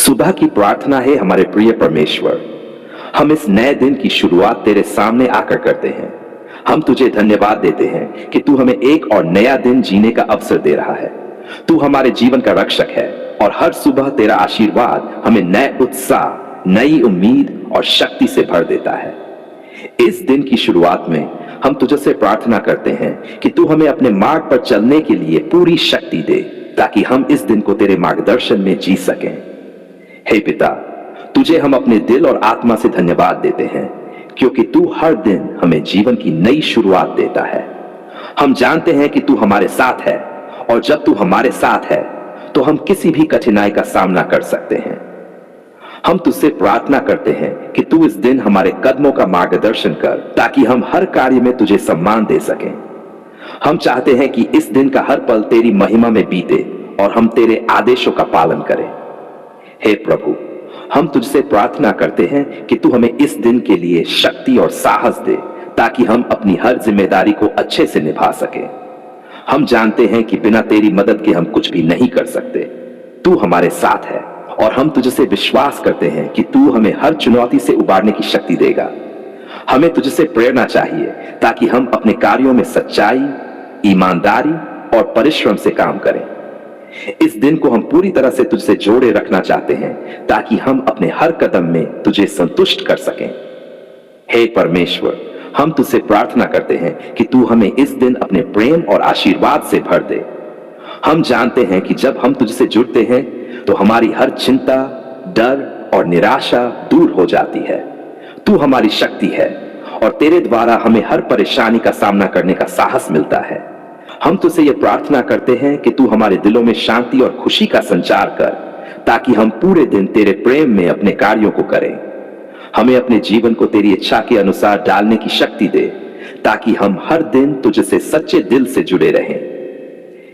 सुबह की प्रार्थना है हमारे प्रिय परमेश्वर। हम इस नए दिन की शुरुआत तेरे सामने आकर करते हैं। हम तुझे धन्यवाद देते हैं कि तू हमें एक और नया दिन जीने का अवसर दे रहा है। तू हमारे जीवन का रक्षक है और हर सुबह तेरा आशीर्वाद हमें नए उत्साह, नई उम्मीद और शक्ति से भर देता है। इस दिन की शुरुआत में हम तुझसे प्रार्थना करते हैं कि तू हमें अपने मार्ग पर चलने के लिए पूरी शक्ति दे, ताकि हम इस दिन को तेरे मार्गदर्शन में जी सकें। हे पिता, तुझे हम अपने दिल और आत्मा से धन्यवाद देते हैं, क्योंकि तू हर दिन हमें जीवन की नई शुरुआत देता है। हम जानते हैं कि तू हमारे साथ है, और जब तू हमारे साथ है तो हम किसी भी कठिनाई का सामना कर सकते हैं। हम तुझसे प्रार्थना करते हैं कि तू इस दिन हमारे कदमों का मार्गदर्शन कर, ताकि हम हर कार्य में तुझे सम्मान दे सकें। हम चाहते हैं कि इस दिन का हर पल तेरी महिमा में बीते और हम तेरे आदेशों का पालन करें। हे प्रभु, हम तुझसे प्रार्थना करते हैं कि तू हमें इस दिन के लिए शक्ति और साहस दे, ताकि हम अपनी हर जिम्मेदारी को अच्छे से निभा सकें। हम जानते हैं कि बिना तेरी मदद के हम कुछ भी नहीं कर सकते। तू हमारे साथ है और हम तुझसे विश्वास करते हैं कि तू हमें हर चुनौती से उबारने की शक्ति देगा। हमें तुझसे प्रेरणा चाहिए, ताकि हम अपने कार्यों में सच्चाई, ईमानदारी और परिश्रम से काम करें। इस दिन को हम पूरी तरह से तुझसे जोड़े रखना चाहते हैं, ताकि हम अपने हर कदम में तुझे संतुष्ट कर सकें। हे परमेश्वर, हम तुझसे प्रार्थना करते हैं कि तू हमें इस दिन अपने प्रेम और आशीर्वाद से भर दे। हम जानते हैं कि जब हम तुझसे जुड़ते हैं तो हमारी हर चिंता, डर और निराशा दूर हो जाती है। तू हमारी शक्ति है और तेरे द्वारा हमें हर परेशानी का सामना करने का साहस मिलता है। हम तुझसे यह प्रार्थना करते हैं कि तू हमारे दिलों में शांति और खुशी का संचार कर, ताकि हम पूरे दिन तेरे प्रेम में अपने कार्यों को करें। हमें अपने जीवन को तेरी इच्छा के अनुसार डालने की शक्ति दे, ताकि हम हर दिन तुझसे सच्चे दिल से जुड़े रहें।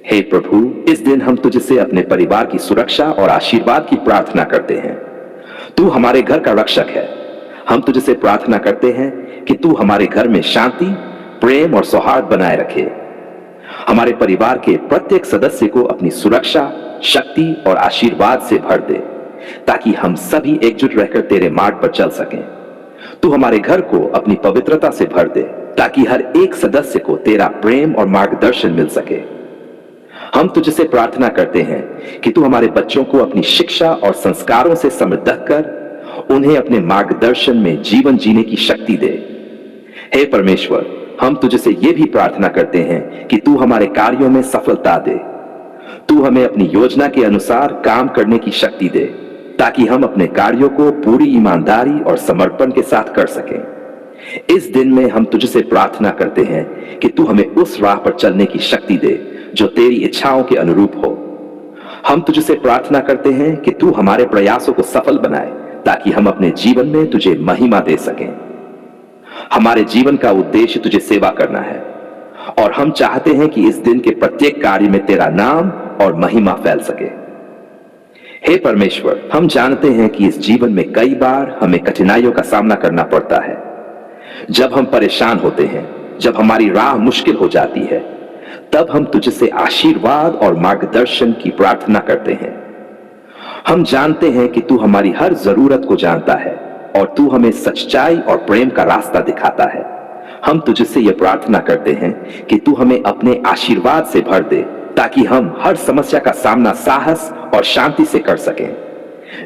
हे प्रभु, इस दिन हम तुझसे अपने परिवार की सुरक्षा और आशीर्वाद की प्रार्थना करते हैं। तू हमारे घर का रक्षक है। हम तुझसे प्रार्थना करते हैं कि तू हमारे घर में शांति, प्रेम और सौहार्द बनाए रखे। हमारे परिवार के प्रत्येक सदस्य को अपनी सुरक्षा, शक्ति और आशीर्वाद से भर दे, ताकि हम सभी एकजुट रहकर तेरे मार्ग पर चल सकें। तू हमारे घर को अपनी पवित्रता से भर दे, ताकि हर एक सदस्य को तेरा प्रेम और मार्गदर्शन मिल सके। हम तुझसे प्रार्थना करते हैं कि तू हमारे बच्चों को अपनी शिक्षा और संस्कारों से समृद्ध कर, उन्हें अपने मार्गदर्शन में जीवन जीने की शक्ति दे। हे परमेश्वर, हम तुझसे यह भी प्रार्थना करते हैं कि तू हमारे कार्यों में सफलता दे। तू हमें अपनी योजना के अनुसार काम करने की शक्ति दे, ताकि हम अपने कार्यों को पूरी ईमानदारी और समर्पण के साथ कर सकें। इस दिन में हम तुझसे प्रार्थना करते हैं कि तू हमें उस राह पर चलने की शक्ति दे जो तेरी इच्छाओं के अनुरूप हो। हम तुझसे प्रार्थना करते हैं कि तू हमारे प्रयासों को सफल बनाए, ताकि हम अपने जीवन में तुझे महिमा दे सकें। हमारे जीवन का उद्देश्य तुझे सेवा करना है, और हम चाहते हैं कि इस दिन के प्रत्येक कार्य में तेरा नाम और महिमा फैल सके। हे परमेश्वर, हम जानते हैं कि इस जीवन में कई बार हमें कठिनाइयों का सामना करना पड़ता है। जब हम परेशान होते हैं, जब हमारी राह मुश्किल हो जाती है, तब हम तुझसे आशीर्वाद और मार्गदर्शन की प्रार्थना करते हैं। हम जानते हैं कि तू हमारी हर जरूरत को जानता है और तू हमें सच्चाई और प्रेम का रास्ता दिखाता है। हम तुझसे यह प्रार्थना करते हैं कि तू हमें अपने आशीर्वाद से भर दे, ताकि हम हर समस्या का सामना साहस और शांति से कर सकें।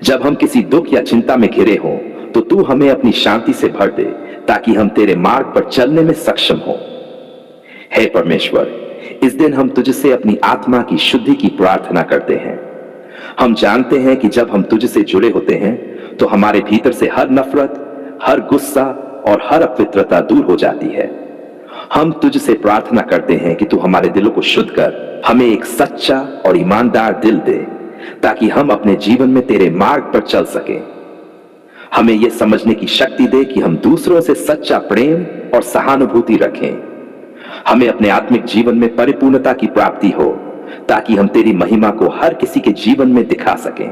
जब हम किसी दुख या चिंता में घिरे हों, तो तू हमें अपनी शांति से भर दे, ताकि हम तेरे मार्ग पर चलने में सक्षम हों। हे परमेश्वर, इस दिन हम तुझसे अपनी आत्मा की शुद्धि की प्रार्थना करते हैं। हम जानते हैं कि जब हम तुझसे जुड़े होते हैं तो हमारे भीतर से हर नफरत, हर गुस्सा और हर अपवित्रता दूर हो जाती है। हम तुझसे प्रार्थना करते हैं कि तू हमारे दिलों को शुद्ध कर, हमें एक सच्चा और ईमानदार दिल दे, ताकि हम अपने जीवन में तेरे मार्ग पर चल सकें। हमें यह समझने की शक्ति दे कि हम दूसरों से सच्चा प्रेम और सहानुभूति रखें। हमें अपने आत्मिक जीवन में परिपूर्णता की प्राप्ति हो, ताकि हम तेरी महिमा को हर किसी के जीवन में दिखा सकें।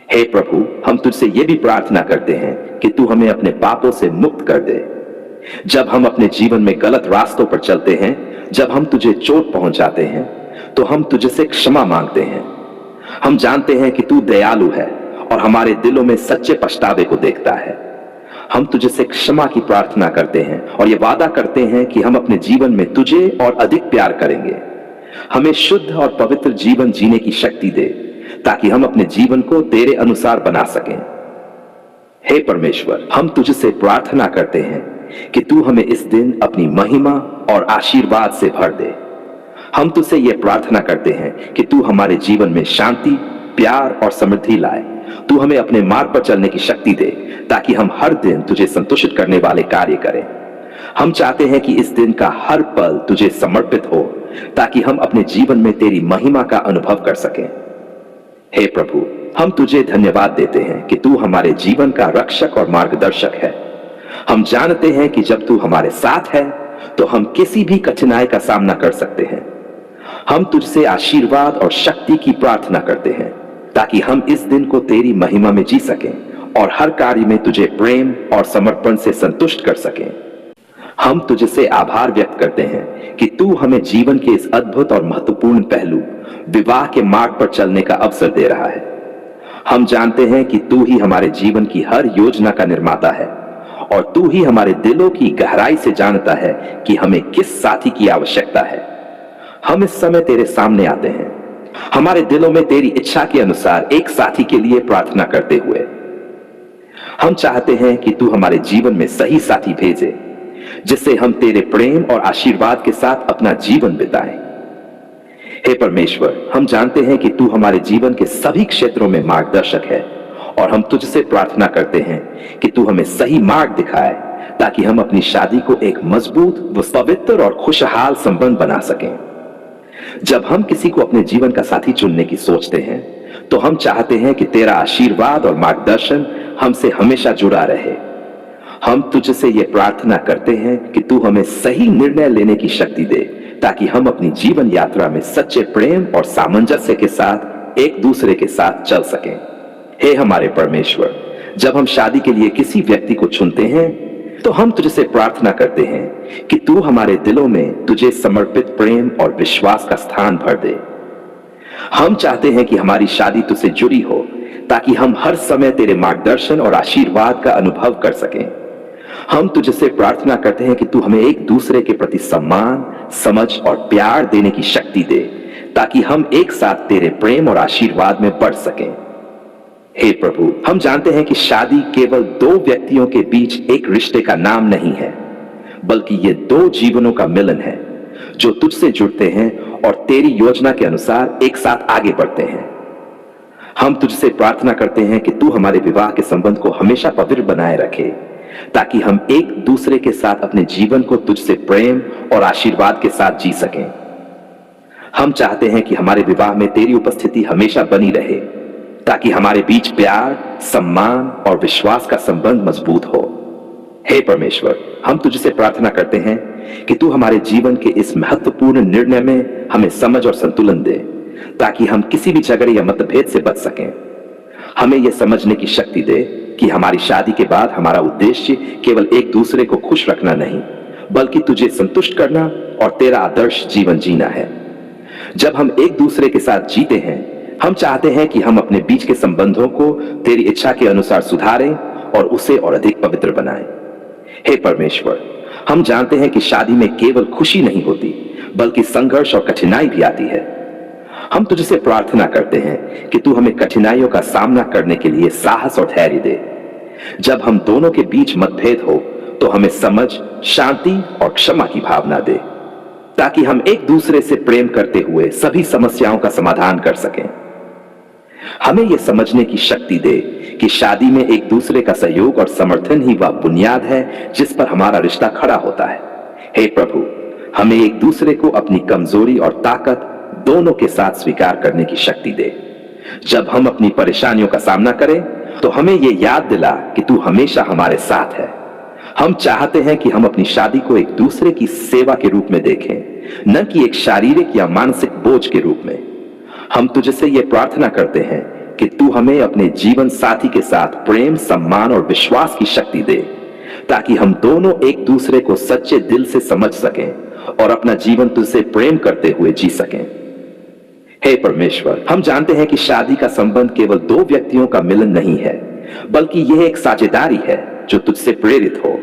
हे प्रभु, हम तुझसे यह भी प्रार्थना करते हैं कि तू हमें अपने पापों से मुक्त कर दे। जब हम अपने जीवन में गलत रास्तों पर चलते हैं, जब हम तुझे चोट पहुंचाते हैं, तो हम तुझसे क्षमा मांगते हैं। हम जानते हैं कि तू दयालु है और हमारे दिलों में सच्चे पछतावे को देखता है। हम तुझसे क्षमा की प्रार्थना करते हैं और ये वादा करते हैं कि हम अपने जीवन में तुझे और अधिक प्यार करेंगे। हमें शुद्ध और पवित्र जीवन जीने की शक्ति दे ताकि हम अपने जीवन को तेरे अनुसार बना सकें। हे परमेश्वर, हम तुझसे प्रार्थना करते हैं कि तू हमें इस दिन अपनी महिमा और आशीर्वाद से भर दे। हम तुझसे यह प्रार्थना करते हैं कि तू हमारे जीवन में शांति, प्यार और समृद्धि लाए। तू हमें अपने मार्ग पर चलने की शक्ति दे ताकि हम हर दिन तुझे संतुष्ट करने वाले कार्य करें। हम चाहते हैं कि इस दिन का हर पल तुझे समर्पित हो ताकि हम अपने जीवन में तेरी महिमा का अनुभव कर सकें। हे प्रभु, हम तुझे धन्यवाद देते हैं कि तू हमारे जीवन का रक्षक और मार्गदर्शक है। हम जानते हैं कि जब तू हमारे साथ है तो हम किसी भी कठिनाई का सामना कर सकते हैं। हम तुझसे आशीर्वाद और शक्ति की प्रार्थना करते हैं ताकि हम इस दिन को तेरी महिमा में जी सकें और हर कार्य में तुझे प्रेम और समर्पण से संतुष्ट कर सकें। हम तुझसे आभार व्यक्त करते हैं कि तू हमें जीवन के इस अद्भुत और महत्वपूर्ण पहलू विवाह के मार्ग पर चलने का अवसर दे रहा है। हम जानते हैं कि तू ही हमारे जीवन की हर योजना का निर्माता है और तू ही हमारे दिलों की गहराई से जानता है कि हमें किस साथी की आवश्यकता है। हम इस समय तेरे सामने आते हैं, हमारे दिलों में तेरी इच्छा के अनुसार एक साथी के लिए प्रार्थना करते हुए। हम चाहते हैं कि तू हमारे जीवन में सही साथी भेजे जिससे हम तेरे प्रेम और आशीर्वाद के साथ अपना जीवन बिताएं। हे परमेश्वर, हम जानते हैं कि तू हमारे जीवन के सभी क्षेत्रों में मार्गदर्शक है और हम तुझसे प्रार्थना करते हैं कि तू हमें सही मार्ग दिखाए ताकि हम अपनी शादी को एक मजबूत व पवित्र और खुशहाल संबंध बना सकें। जब हम किसी को अपने जीवन का साथी चुनने की सोचते हैं तो हम चाहते हैं कि तेरा आशीर्वाद और मार्गदर्शन हमसे हमेशा जुड़ा रहे। हम तुझसे यह प्रार्थना करते हैं कि तू हमें सही निर्णय लेने की शक्ति दे ताकि हम अपनी जीवन यात्रा में सच्चे प्रेम और सामंजस्य के साथ एक दूसरे के साथ चल सकें। हे हमारे परमेश्वर, जब हम शादी के लिए किसी व्यक्ति को चुनते हैं तो हम तुझसे प्रार्थना करते हैं कि तू हमारे दिलों में तुझे समर्पित प्रेम और विश्वास का स्थान भर दे। हम चाहते हैं कि हमारी शादी तुझसे जुड़ी हो ताकि हम हर समय तेरे मार्गदर्शन और आशीर्वाद का अनुभव कर सकें। हम तुझसे प्रार्थना करते हैं कि तू हमें एक दूसरे के प्रति सम्मान, समझ और प्यार देने की शक्ति दे ताकि हम एक साथ तेरे प्रेम और आशीर्वाद में बढ़ सकें। हे प्रभु, हम जानते हैं कि शादी केवल दो व्यक्तियों के बीच एक रिश्ते का नाम नहीं है, बल्कि ये दो जीवनों का मिलन है जो तुझसे जुड़ते हैं और तेरी योजना के अनुसार एक साथ आगे बढ़ते हैं। हम तुझसे प्रार्थना करते हैं कि तू हमारे विवाह के संबंध को हमेशा पवित्र बनाए रखे ताकि हम एक दूसरे के साथ अपने जीवन को तुझसे प्रेम और आशीर्वाद के साथ जी सकें। हम चाहते हैं कि हमारे विवाह में तेरी उपस्थिति हमेशा बनी रहे ताकि हमारे बीच प्यार, सम्मान और विश्वास का संबंध मजबूत हो। हे परमेश्वर, हम तुझसे प्रार्थना करते हैं कि तू हमारे जीवन के इस महत्वपूर्ण निर्णय में हमें समझ और संतुलन दे ताकि हम किसी भी झगड़े या मतभेद से बच सकें। हमें यह समझने की शक्ति दे कि हमारी शादी के बाद हमारा उद्देश्य केवल एक दूसरे को खुश रखना नहीं, बल्कि तुझे संतुष्ट करना और तेरा आदर्श जीवन जीना है। जब हम एक दूसरे के साथ जीते हैं, हम चाहते हैं कि हम अपने बीच के संबंधों को तेरी इच्छा के अनुसार सुधारें और उसे और अधिक पवित्र बनाएं। हे परमेश्वर, हम जानते हैं कि शादी में केवल खुशी नहीं होती, बल्कि संघर्ष और कठिनाई भी आती है। हम तुझसे प्रार्थना करते हैं कि तू हमें कठिनाइयों का सामना करने के लिए साहस और धैर्य दे। जब हम दोनों के बीच मतभेद हो तो हमें समझ, शांति और क्षमा की भावना दे ताकि हम एक दूसरे से प्रेम करते हुए सभी समस्याओं का समाधान कर सकें। हमें यह समझने की शक्ति दे कि शादी में एक दूसरे का सहयोग और समर्थन ही वह बुनियाद है जिस पर हमारा रिश्ता खड़ा होता है। हे प्रभु, हमें एक दूसरे को अपनी कमजोरी और ताकत दोनों के साथ स्वीकार करने की शक्ति दे। जब हम अपनी परेशानियों का सामना करें तो हमें यह याद दिला कि तू हमेशा हमारे साथ है। हम चाहते हैं कि हम अपनी शादी को एक दूसरे की सेवा के रूप में देखें, न कि एक शारीरिक या मानसिक बोझ के रूप में। हम तुझसे यह प्रार्थना करते हैं कि तू हमें अपने जीवन साथी के साथ प्रेम, सम्मान और विश्वास की शक्ति दे ताकि हम दोनों एक दूसरे को सच्चे दिल से समझ सकें और अपना जीवन तुझसे प्रेम करते हुए जी सकें। हे परमेश्वर, हम जानते हैं कि शादी का संबंध केवल दो व्यक्तियों का मिलन नहीं है, बल्कि यह एक साझेदारी है जो तुझसे प्रेरित हो।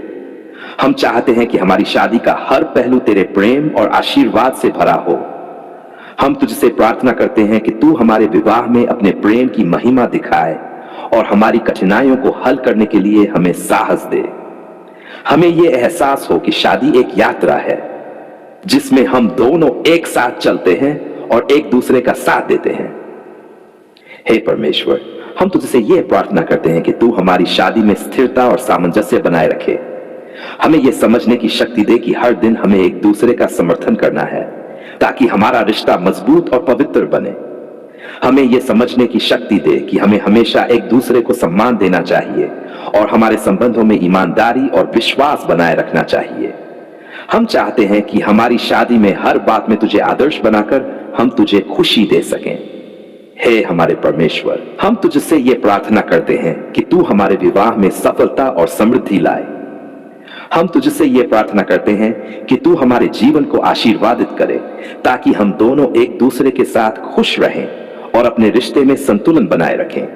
हम चाहते हैं कि हमारी शादी का हर पहलू तेरे प्रेम और आशीर्वाद से भरा हो। हम तुझसे प्रार्थना करते हैं कि तू हमारे विवाह में अपने प्रेम की महिमा दिखाए और हमारी कठिनाइयों को हल करने के लिए हमें साहस दे। हमें यह एहसास हो कि शादी एक यात्रा है जिसमें हम दोनों एक साथ चलते हैं और एक दूसरे का साथ देते हैं। हे परमेश्वर, हम तुझसे यह प्रार्थना करते हैं कि तू हमारी शादी में स्थिरता और सामंजस्य बनाए रखे। हमें यह समझने की शक्ति दे कि हर दिन हमें एक दूसरे का समर्थन करना है ताकि हमारा रिश्ता मजबूत और पवित्र बने। हमें यह समझने की शक्ति दे कि हमें हमेशा एक दूसरे को सम्मान देना चाहिए और हमारे संबंधों में ईमानदारी और विश्वास बनाए रखना चाहिए। हम चाहते हैं कि हमारी शादी में हर बात में तुझे आदर्श बनाकर हम तुझे खुशी दे सकें। हे हमारे परमेश्वर, हम तुझसे यह प्रार्थना करते हैं कि तू हमारे विवाह में सफलता और समृद्धि लाए। हम तुझसे यह प्रार्थना करते हैं कि तू हमारे जीवन को आशीर्वादित करे ताकि हम दोनों एक दूसरे के साथ खुश रहें और अपने रिश्ते में संतुलन बनाए रखें।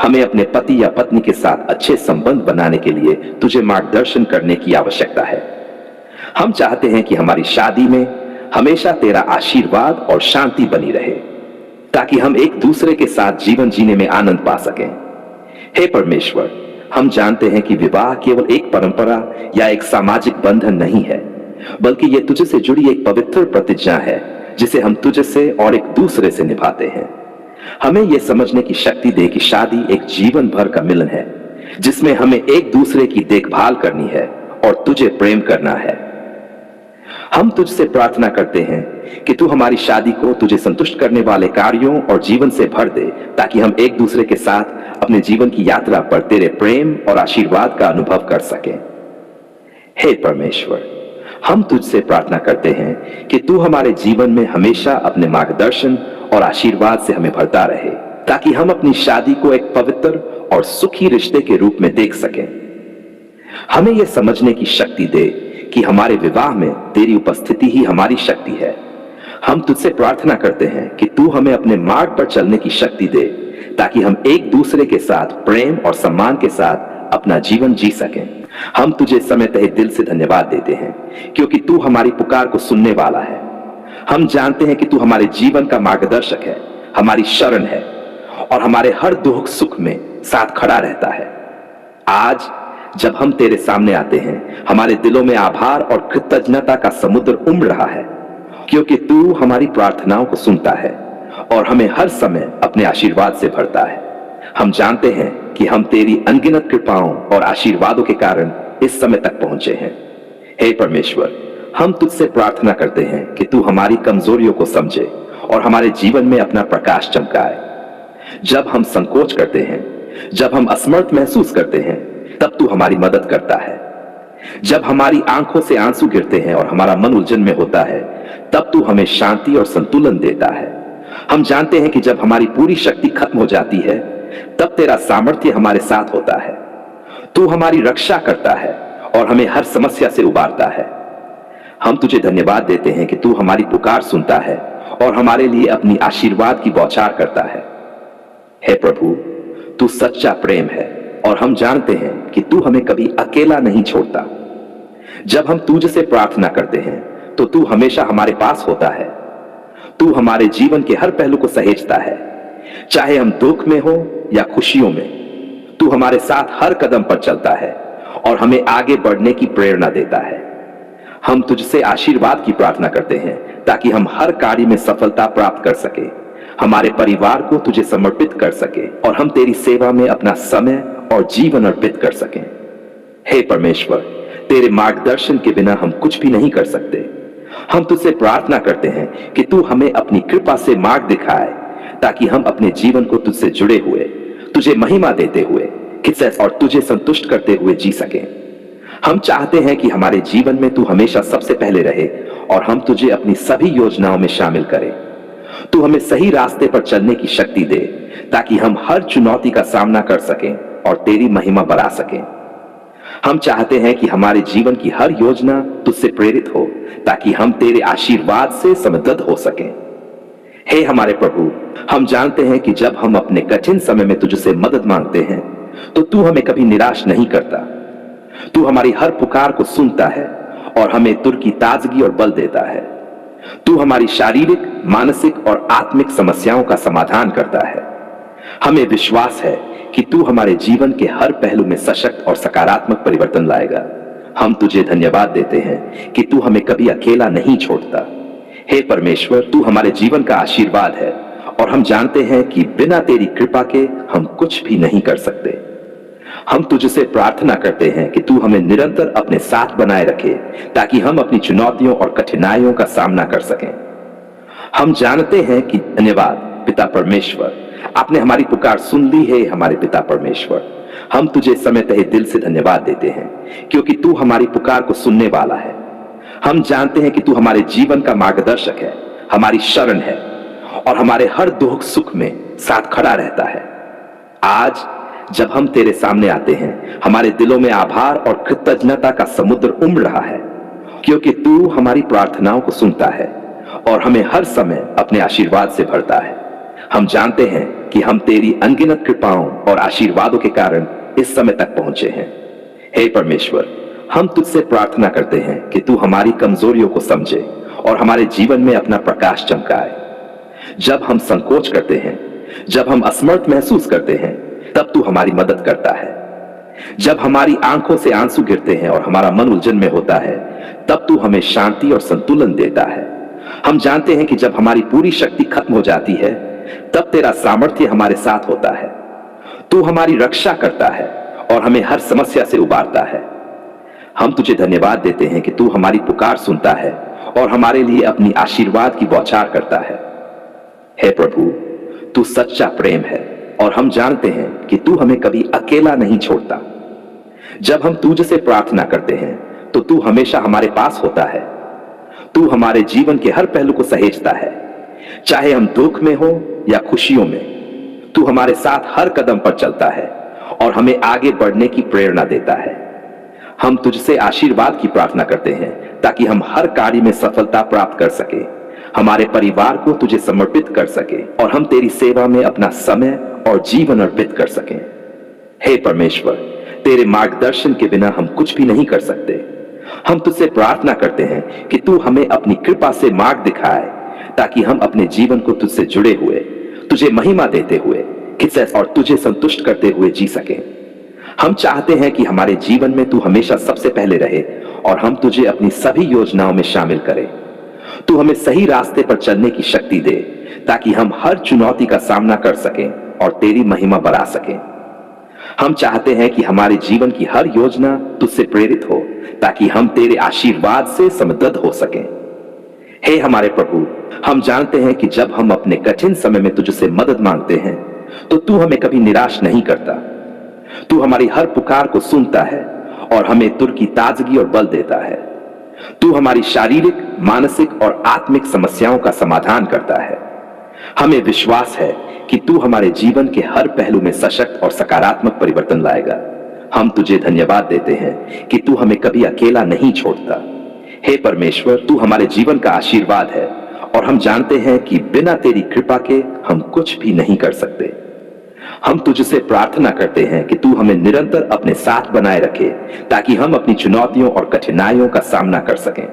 हमें अपने पति या पत्नी के साथ अच्छे संबंध बनाने के लिए तुझे मार्गदर्शन करने की आवश्यकता है। हम चाहते हैं कि हमारी शादी में हमेशा तेरा आशीर्वाद और शांति बनी रहे ताकि हम एक दूसरे के साथ जीवन जीने में आनंद पा सकें। हे परमेश्वर, हम जानते हैं कि विवाह केवल एक परंपरा या एक सामाजिक बंधन नहीं है, बल्कि यह तुझसे जुड़ी एक पवित्र प्रतिज्ञा है जिसे हम तुझसे और एक दूसरे से निभाते हैं। हमें यह समझने की शक्ति दे कि शादी एक जीवन भर का मिलन है जिसमें हमें एक दूसरे की देखभाल करनी है और तुझे प्रेम करना है। हम तुझसे प्रार्थना करते हैं कि तू हमारी शादी को तुझे संतुष्ट करने वाले कार्यों और जीवन से भर दे ताकि हम एक दूसरे के साथ अपने जीवन की यात्रा पर तेरे प्रेम और आशीर्वाद का अनुभव कर सकें। हे परमेश्वर, हम तुझसे प्रार्थना करते हैं कि तू हमारे जीवन में हमेशा अपने मार्गदर्शन और आशीर्वाद से हमें भरता रहे ताकि हम अपनी शादी को एक पवित्र और सुखी रिश्ते के रूप में देख सकें। हमें यह समझने की शक्ति दे कि हमारे विवाह में तेरी उपस्थिति ही हमारी शक्ति है। हम तुझसे प्रार्थना करते हैं कि तू हमें अपने मार्ग पर चलने की शक्ति दे ताकि हम एक दूसरे के साथ प्रेम और सम्मान के साथ अपना जीवन जी सकें। हम तुझे समय तहे दिल से धन्यवाद देते हैं क्योंकि तू हमारी पुकार को सुनने वाला है। हम जानते हैं कि तू हमारे जीवन का मार्गदर्शक है, हमारी शरण है और हमारे हर दुख सुख में साथ खड़ा रहता है। आज जब हम तेरे सामने आते हैं, हमारे दिलों में आभार और कृतज्ञता का समुद्र उमड़ रहा है क्योंकि तू हमारी प्रार्थनाओं को सुनता है और हमें हर समय अपने आशीर्वाद से भरता है। हम जानते हैं कि हम तेरी अनगिनत कृपाओं और आशीर्वादों के कारण इस समय तक पहुंचे हैं। हे परमेश्वर, हम तुझसे प्रार्थना करते हैं कि तू हमारी कमजोरियों को समझे और हमारे जीवन में अपना प्रकाश चमकाए। जब हम संकोच करते हैं, जब हम असमर्थ महसूस करते हैं, तब तू हमारी मदद करता है। जब हमारी आंखों से आंसू गिरते हैं और हमारा मन उलझन में होता है, तब तू हमें शांति और संतुलन देता है। हम जानते हैं कि जब हमारी पूरी शक्ति खत्म हो जाती है, तब तेरा सामर्थ्य हमारे साथ होता है। तू हमारी रक्षा करता है और हमें हर समस्या से उबारता है। हम तुझे धन्यवाद देते हैं कि तू हमारी पुकार सुनता है और हमारे लिए अपनी आशीर्वाद की बौछार करता है। हे प्रभु, तू सच्चा प्रेम है और हम जानते हैं कि तू हमें कभी अकेला नहीं छोड़ता। जब हम तुझसे प्रार्थना करते हैं तो तू हमेशा हमारे पास होता है। तू हमारे जीवन के हर पहलू को सहेजता है, चाहे हम दुख में हो या खुशियों में। तू हमारे साथ हर कदम पर चलता है और हमें आगे बढ़ने की प्रेरणा देता है। हम तुझसे आशीर्वाद की प्रार्थना करते हैं ताकि हम हर कार्य में सफलता प्राप्त कर सके, हमारे परिवार को तुझे समर्पित कर सके और हम तेरी सेवा में अपना समय और जीवन अर्पित कर सकें। हे परमेश्वर, तेरे मार्गदर्शन के बिना हम कुछ भी नहीं कर सकते। हम तुझसे प्रार्थना करते हैं कि तू हमें अपनी कृपा से मार्ग दिखाए ताकि हम अपने जीवन को तुझसे जुड़े हुए, तुझे महिमा देते हुए और तुझे संतुष्ट करते हुए जी सकें। हम चाहते हैं कि हमारे जीवन में तू हमेशा सबसे पहले रहे और हम तुझे अपनी सभी योजनाओं में शामिल करें। तू हमें सही रास्ते पर चलने की शक्ति दे ताकि हम हर चुनौती का सामना कर सकें और तेरी महिमा बढ़ा सकें। हम चाहते हैं कि हमारे जीवन की हर योजना तुझसे प्रेरित हो ताकि हम तेरे आशीर्वाद से समृद्ध हो सकें। हे हमारे प्रभु, हम जानते हैं कि जब हम अपने कठिन समय में तुझसे मदद मांगते हैं तो तू हमें कभी निराश नहीं करता। तू हमारी हर पुकार को सुनता है और हमें तुर की ताजगी और बल देता है। तू हमारी शारीरिक, मानसिक और आत्मिक समस्याओं का समाधान करता है। हमें विश्वास है कि तू हमारे जीवन के हर पहलू में सशक्त और सकारात्मक परिवर्तन लाएगा। हम तुझे धन्यवाद देते हैं कि तू हमें कभी अकेला नहीं छोड़ता। हे परमेश्वर, तू हमारे जीवन का आशीर्वाद है और हम जानते हैं कि बिना तेरी कृपा के हम कुछ भी नहीं कर सकते। हम तुझसे प्रार्थना करते हैं कि तू हमें निरंतर अपने साथ बनाए रखे ताकि हम अपनी चुनौतियों और कठिनाइयों का सामना कर सकें। हम जानते हैं कि धन्यवाद पिता परमेश्वर, आपने हमारी पुकार सुन ली है। हमारे पिता परमेश्वर, हम तुझे समय तहे दिल से धन्यवाद देते हैं क्योंकि तू हमारी पुकार को सुनने वाला है। हम जानते हैं कि तू हमारे जीवन का मार्गदर्शक है, हमारी शरण है और हमारे हर दुख सुख में साथ खड़ा रहता है। आज जब हम तेरे सामने आते हैं, हमारे दिलों में आभार और कृतज्ञता का समुद्र उमड़ रहा है क्योंकि तू हमारी प्रार्थनाओं को सुनता है और हमें हर समय अपने आशीर्वाद से भरता है। हम जानते हैं कि हम तेरी अनगिनत कृपाओं और आशीर्वादों के कारण इस समय तक पहुंचे हैं। हे परमेश्वर, हम तुझसे प्रार्थना करते हैं कि तू हमारी कमजोरियों को समझे और हमारे जीवन में अपना प्रकाश चमकाए। जब हम संकोच करते हैं, जब हम असमर्थ महसूस करते हैं, तब तू हमारी मदद करता है। जब हमारी आंखों से आंसू गिरते हैं और हमारा मन उलझन में होता है, तब तू हमें शांति और संतुलन देता है। हम जानते हैं कि जब हमारी पूरी शक्ति खत्म हो जाती है, तब तेरा सामर्थ्य हमारे साथ होता है। तू हमारी रक्षा करता है और हमें हर समस्या से उबारता है। हम तुझे धन्यवाद देते हैं कि तू हमारी पुकार सुनता है और हमारे लिए अपनी आशीर्वाद की बौछार करता है। हे प्रभु, तू सच्चा प्रेम है और हम जानते हैं कि तू हमें कभी अकेला नहीं छोड़ता। जब हम तुझसे प्रार्थना करते हैं तो तू हमेशा हमारे पास होता है। तू हमारे जीवन के हर पहलू को सहेजता है, चाहे हम दुख में हो या खुशियों में। तू हमारे साथ हर कदम पर चलता है और हमें आगे बढ़ने की प्रेरणा देता है। हम तुझसे आशीर्वाद की प्रार्थना करते हैं ताकि हम हर कार्य में सफलता प्राप्त कर सके, हमारे परिवार को तुझे समर्पित कर सके और हम तेरी सेवा में अपना समय और जीवन अर्पित कर सकें। हे परमेश्वर, तेरे मार्गदर्शन के बिना हम कुछ भी नहीं कर सकते। हम तुझसे प्रार्थना करते हैं कि तू हमें अपनी कृपा से मार्ग दिखाए ताकि हम अपने जीवन को तुझसे जुड़े हुए, तुझे महिमा देते हुए और तुझे संतुष्ट करते हुए जी सकें। हम चाहते हैं कि हमारे जीवन में तू हमेशा सबसे पहले रहे और हम तुझे अपनी सभी योजनाओं में शामिल करें। तू हमें सही रास्ते पर चलने की शक्ति दे ताकि हम हर चुनौती का सामना कर सकें और तेरी महिमा बढ़ा सकें। हम चाहते हैं कि हमारे जीवन की हर योजना तुझसे प्रेरित हो ताकि हम तेरे आशीर्वाद से समृद्ध हो सकें। हे हमारे प्रभु, हम जानते हैं कि जब हम अपने कठिन समय में तुझसे मदद मांगते हैं तो तू हमें कभी निराश नहीं करता। तू हमारी हर पुकार को सुनता है और हमें तुर की ताजगी और बल देता है। तू हमारी शारीरिक, मानसिक और आत्मिक समस्याओं का समाधान करता है। हमें विश्वास है कि तू हमारे जीवन के हर पहलू में सशक्त और सकारात्मक परिवर्तन लाएगा। हम तुझे धन्यवाद देते हैं कि तू हमें कभी अकेला नहीं छोड़ता। हे परमेश्वर, तू हमारे जीवन का आशीर्वाद है और हम जानते हैं कि बिना तेरी कृपा के हम कुछ भी नहीं कर सकते। हम तुझसे प्रार्थना करते हैं कि तू हमें निरंतर अपने साथ बनाए रखे ताकि हम अपनी चुनौतियों और कठिनाइयों का सामना कर सकें।